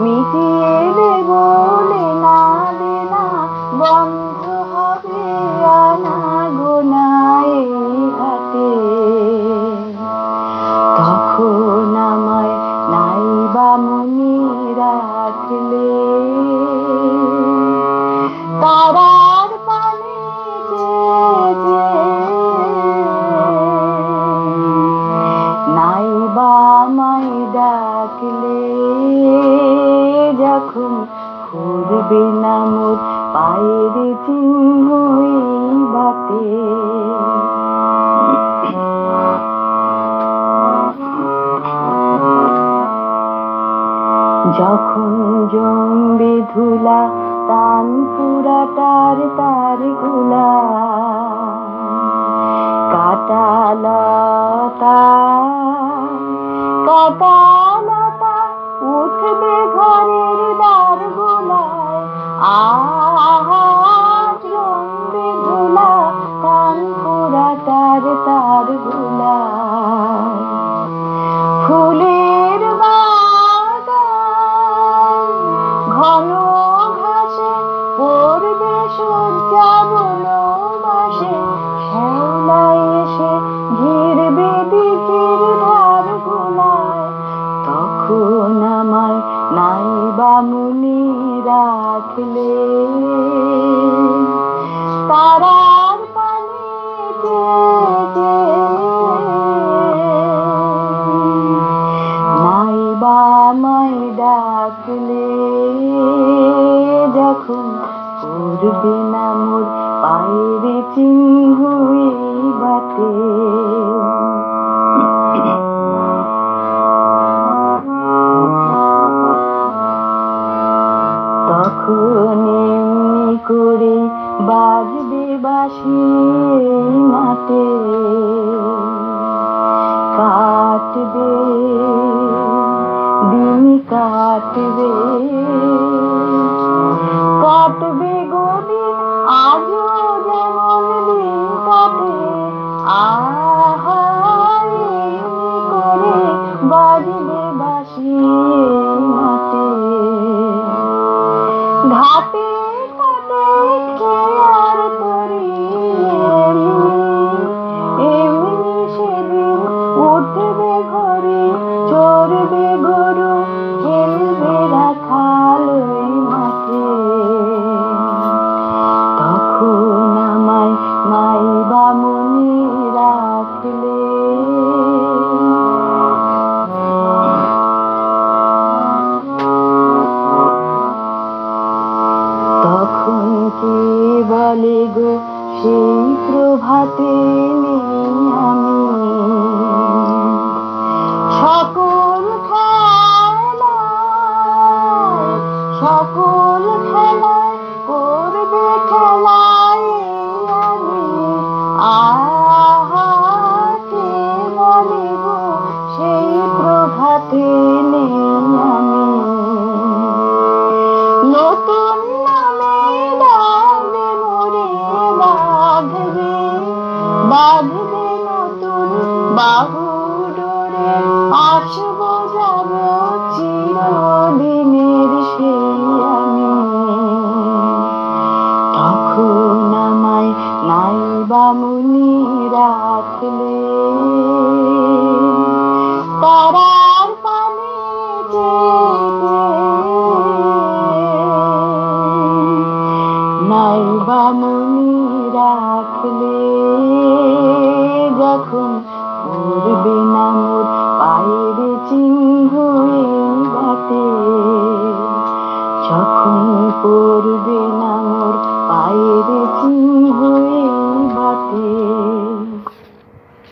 মিটিয়ে দে বলে না দেনা বন্ধ হবে আনা গোনায় হাতে, তখন আমায় নাইবা মনে রাখলে তারার পানে নাইবা আমায় ডাকলে, যখন ঘুরবে না মোর পায়ের চিহ্ন এই বাটে, যখন জমবে ধুলা তান পুরাটার তার গুলা, কাটা লতা কাটা লতা উঠবে ঘরের দ্বার গোলায়, আজ জমবে ধুলা তান পুরাটার তার গুলা, ফুলের বাগান ঘন ঘাসে পড়বে সজ্জা বলো বাসে, শ্যাওলায় এসে ঘিরবে দিঘির ধার গোলায়, তখন আমায় নাইবা মনে রাখলে তারার পানে নাইবা আমায় ডাকলে, যখন পড়বে না মোর পায়ের চিহ্ন এই বাটে। তখন এমনি করে বাজবে বাঁশি মাঠে, কাটবে দিন কাটবে কাটবে গদিন আজও যেমন দিন কাটে, আহা এমনি করে বাজবে বাঁশি মাঠে, ঘাটে ঘাটে খেয়ার তরি এমনি সেদিন উঠবে ঘরে, চড়বে গরু খেলবে রাখাল ওই মাঠে, তখন আমায় নাইবা মনে রাখলে তখন কে বলে গো সেই প্রভাতে নেই আমি, সকল খেলায় করবে খেলায় আমি, আহা কে বলে গো সেই প্রভাতে নেই আমি, নতুন নামে ডাকবে মোরে বাঁধবে বাঁধবে নতুন বাহু ডোরে, আসব যাব চিরদিনের সেই আমি, তখন আমায় নাইবা মনে রাখলে তারার পানে নাইবা মনে রাখলে।